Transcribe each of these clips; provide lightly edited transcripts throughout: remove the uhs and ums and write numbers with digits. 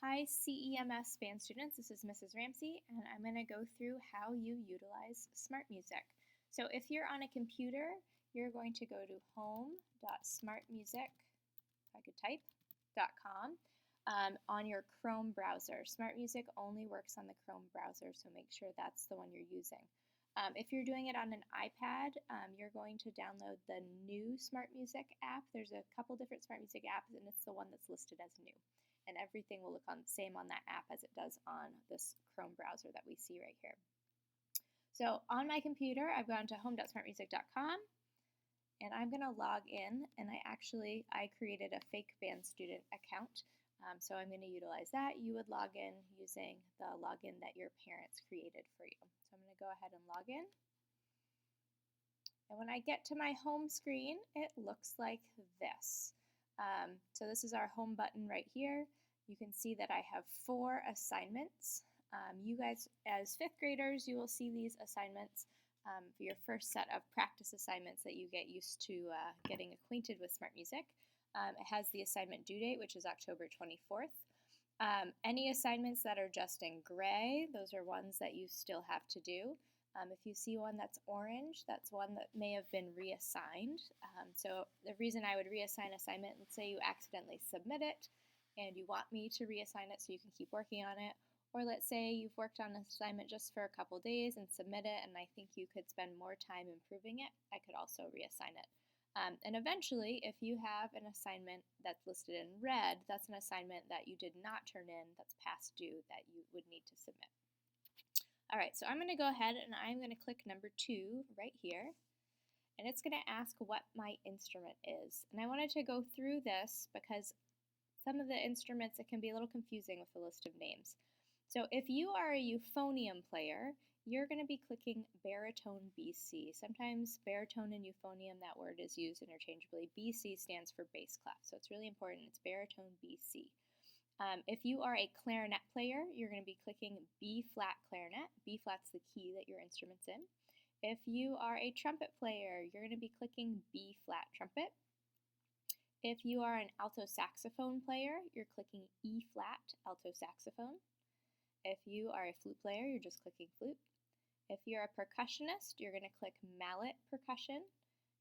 Hi CEMS band students, this is Mrs. Ramsey and I'm going to go through how you utilize SmartMusic. So if you're on a computer, you're going to go to home.smartmusic.com on your Chrome browser. SmartMusic only works on the Chrome browser, so make sure that's the one you're using. If you're doing it on an iPad, you're going to download the new SmartMusic app. There's a couple different SmartMusic apps and it's the one that's listed as new. And everything will look the same on that app as it does on this Chrome browser that we see right here. So on my computer, I've gone to home.smartmusic.com and I'm going to log in, and I created a fake band student account, so I'm going to utilize that. You would log in using the login that your parents created for you. So I'm going to go ahead and log in. And when I get to my home screen, it looks like this. So this is our home button right here. You can see that I have 4 assignments. You guys, as 5th graders, you will see these assignments for your first set of practice assignments that you get used to getting acquainted with SmartMusic. It has the assignment due date, which is October 24th. Any assignments that are just in gray, those are ones that you still have to do. If you see one that's orange, that's one that may have been reassigned. So the reason I would reassign assignment, let's say you accidentally submit it and you want me to reassign it so you can keep working on it. Or let's say you've worked on an assignment just for a couple days and submit it, and I think you could spend more time improving it, I could also reassign it. And eventually, if you have an assignment that's listed in red, that's an assignment that you did not turn in, that's past due, that you would need to submit. Alright, so I'm going to go ahead and I'm going to click number 2 right here, and it's going to ask what my instrument is. And I wanted to go through this because some of the instruments, it can be a little confusing with the list of names. So if you are a euphonium player, you're going to be clicking baritone BC. Sometimes baritone and euphonium, that word is used interchangeably. BC stands for bass clef, so it's really important. It's baritone BC. If you are a clarinet player, you're going to be clicking B flat clarinet. B flat's the key that your instrument's in. If you are a trumpet player, you're going to be clicking B flat trumpet. If you are an alto saxophone player, you're clicking E flat alto saxophone. If you are a flute player, you're just clicking flute. If you're a percussionist, you're going to click mallet percussion.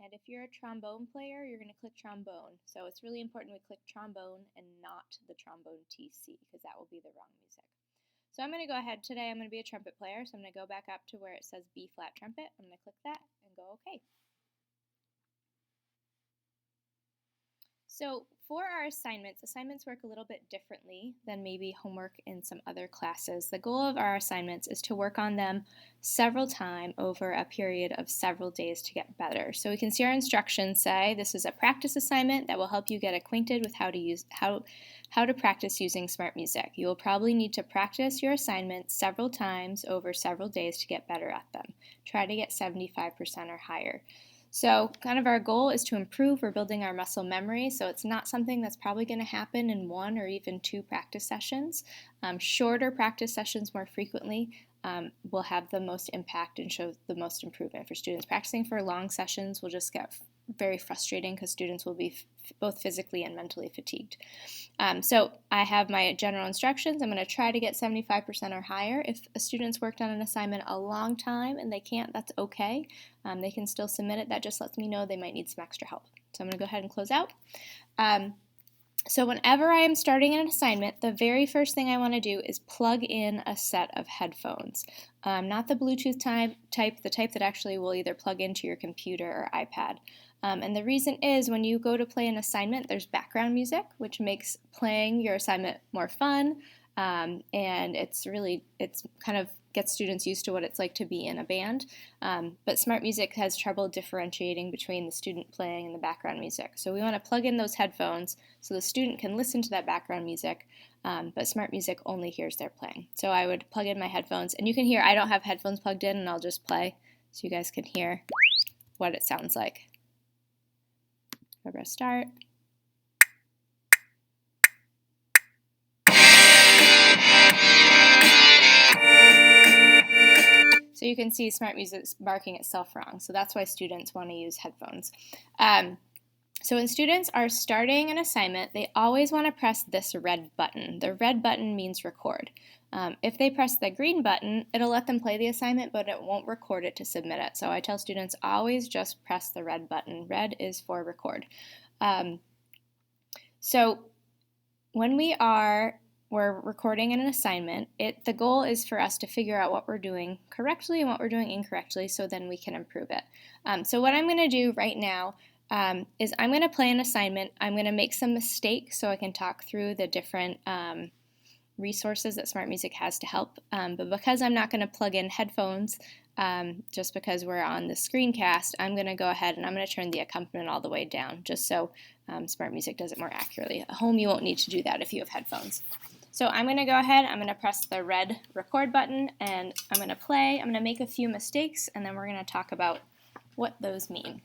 And if you're a trombone player, you're going to click trombone. So it's really important we click trombone and not the trombone TC, because that will be the wrong music. So I'm going to go ahead today, I'm going to be a trumpet player, so I'm going to go back up to where it says B flat trumpet. I'm going to click that and go OK. So for our assignments work a little bit differently than maybe homework in some other classes. The goal of our assignments is to work on them several times over a period of several days to get better. So we can see our instructions say this is a practice assignment that will help you get acquainted with how to practice using SmartMusic. You will probably need to practice your assignments several times over several days to get better at them. Try to get 75% or higher. So kind of our goal is to improve. We're building our muscle memory, so it's not something that's probably going to happen in 1 or even 2 practice sessions. Shorter practice sessions more frequently will have the most impact and show the most improvement for students. Practicing for long sessions will just get very frustrating because students will be both physically and mentally fatigued. So I have my general instructions. I'm going to try to get 75% or higher. If a student's worked on an assignment a long time and they can't, that's okay. They can still submit it. That just lets me know they might need some extra help. So I'm going to go ahead and close out. So whenever I am starting an assignment, the very first thing I want to do is plug in a set of headphones. Not the Bluetooth type, the type that actually will either plug into your computer or iPad. And the reason is when you go to play an assignment, there's background music, which makes playing your assignment more fun, and it's kind of gets students used to what it's like to be in a band. But SmartMusic has trouble differentiating between the student playing and the background music. So we want to plug in those headphones so the student can listen to that background music, but SmartMusic only hears their playing. So I would plug in my headphones, and you can hear I don't have headphones plugged in, and I'll just play so you guys can hear what it sounds like. I press start. So you can see SmartMusic's marking itself wrong. So that's why students want to use headphones. So when students are starting an assignment, they always want to press this red button. The red button means record. If they press the green button, it'll let them play the assignment, but it won't record it to submit it. So I tell students always just press the red button. Red is for record. So when we're recording an assignment, the goal is for us to figure out what we're doing correctly and what we're doing incorrectly so then we can improve it. So what I'm going to do right now is I'm going to play an assignment. I'm going to make some mistakes so I can talk through the different resources that SmartMusic has to help. But because I'm not going to plug in headphones, just because we're on the screencast, I'm going to go ahead and I'm going to turn the accompaniment all the way down just so SmartMusic does it more accurately. At home, you won't need to do that if you have headphones. So I'm going to go ahead, I'm going to press the red record button, and I'm going to play. I'm going to make a few mistakes, and then we're going to talk about what those mean.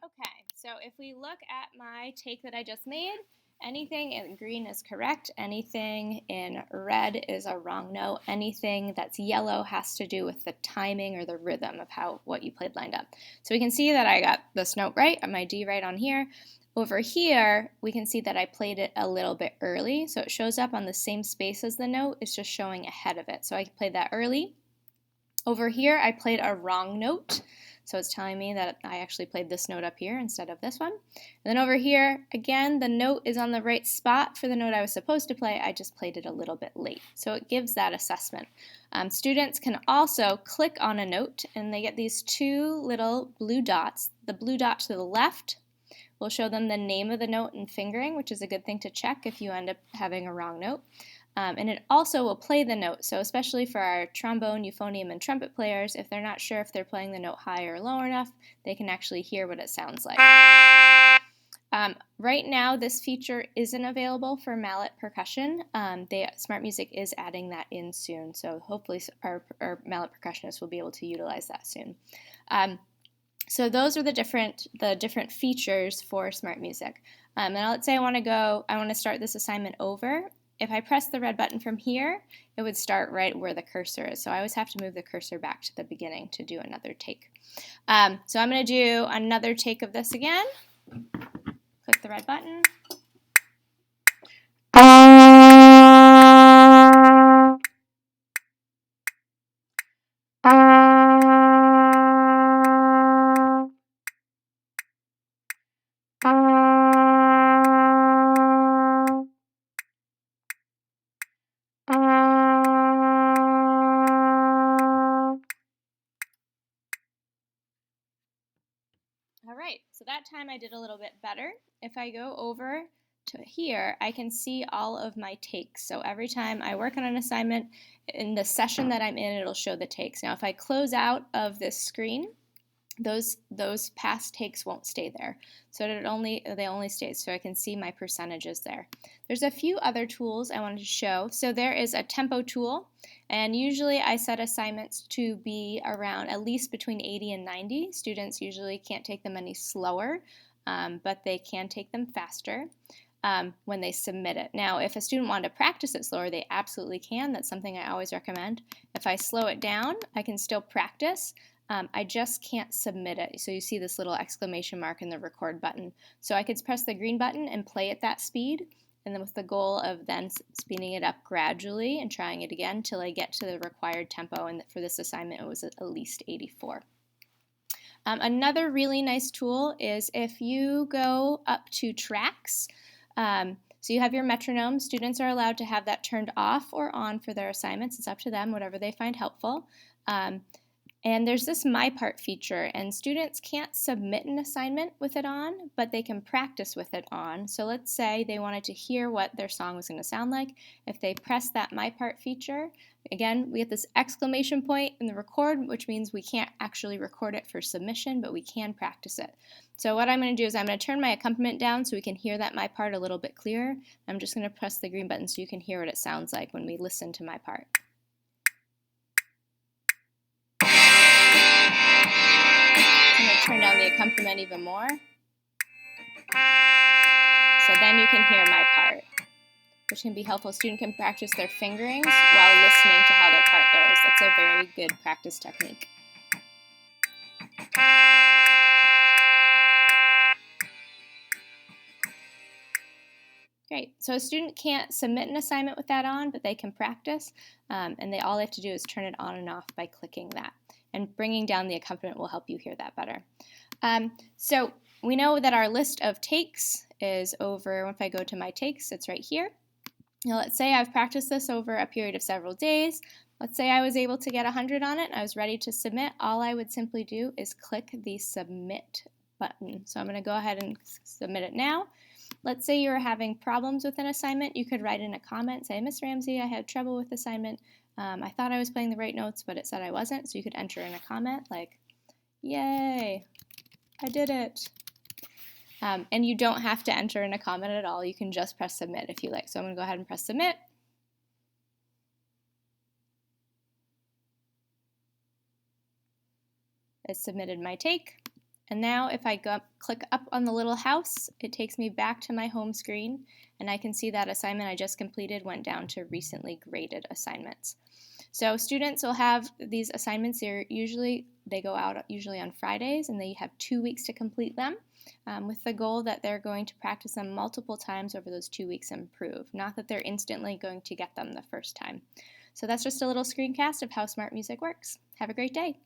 Okay, so if we look at my take that I just made, anything in green is correct, anything in red is a wrong note, anything that's yellow has to do with the timing or the rhythm of what you played lined up. So we can see that I got this note right, my D right on here. Over here, we can see that I played it a little bit early, so it shows up on the same space as the note, it's just showing ahead of it. So I played that early. Over here, I played a wrong note. So it's telling me that I actually played this note up here instead of this one. And then over here, again, the note is on the right spot for the note I was supposed to play. I just played it a little bit late. So it gives that assessment. Students can also click on a note, and they get these two little blue dots. The blue dot to the left will show them the name of the note and fingering, which is a good thing to check if you end up having a wrong note. And it also will play the note, so especially for our trombone, euphonium, and trumpet players, if they're not sure if they're playing the note high or low enough, they can actually hear what it sounds like. Right now, this feature isn't available for mallet percussion. SmartMusic is adding that in soon, so hopefully our mallet percussionists will be able to utilize that soon. So those are the different features for SmartMusic. And let's say I want to start this assignment over. If I press the red button from here, it would start right where the cursor is. So I always have to move the cursor back to the beginning to do another take. So I'm going to do another take of this again. Click the red button. All right, so that time I did a little bit better. If I go over to here, I can see all of my takes. So every time I work on an assignment, in the session that I'm in, it'll show the takes. Now if I close out of this screen, those past takes won't stay there. So they only stay, so I can see my percentages there. There's a few other tools I wanted to show. So there is a tempo tool, and usually I set assignments to be around at least between 80 and 90. Students usually can't take them any slower, but they can take them faster when they submit it. Now, if a student wanted to practice it slower, they absolutely can. That's something I always recommend. If I slow it down, I can still practice. I just can't submit it. So you see this little exclamation mark in the record button. So I could press the green button and play at that speed, and then with the goal of then speeding it up gradually and trying it again until I get to the required tempo, and for this assignment it was at least 84. Another really nice tool is if you go up to tracks, so you have your metronome. Students are allowed to have that turned off or on for their assignments. It's up to them, whatever they find helpful. And there's this My Part feature, and students can't submit an assignment with it on, but they can practice with it on. So let's say they wanted to hear what their song was going to sound like. If they press that My Part feature, again, we get this exclamation point in the record, which means we can't actually record it for submission, but we can practice it. So what I'm going to do is I'm going to turn my accompaniment down so we can hear that My Part a little bit clearer. I'm just going to press the green button so you can hear what it sounds like when we listen to My Part. Turn down the accompaniment even more. So then you can hear My Part, which can be helpful. A student can practice their fingerings while listening to how their part goes. That's a very good practice technique. Great. So a student can't submit an assignment with that on, but they can practice, and all they have to do is turn it on and off by clicking that. And bringing down the accompaniment will help you hear that better. So we know that our list of takes is over. If I go to my takes, it's right here. Now let's say I've practiced this over a period of several days. Let's say I was able to get 100 on it and I was ready to submit. All I would simply do is click the Submit button. So I'm going to go ahead and submit it now. Let's say you're having problems with an assignment. You could write in a comment, say, Miss Ramsey, I had trouble with the assignment. I thought I was playing the right notes, but it said I wasn't. So you could enter in a comment like, yay, I did it. And you don't have to enter in a comment at all. You can just press submit if you like. So I'm going to go ahead and press submit. It's submitted my take. And now if I click up on the little house, it takes me back to my home screen, and I can see that assignment I just completed went down to recently graded assignments. So students will have these assignments. They go out usually on Fridays, and they have 2 weeks to complete them, with the goal that they're going to practice them multiple times over those 2 weeks and improve, not that they're instantly going to get them the first time. So that's just a little screencast of how SmartMusic works. Have a great day.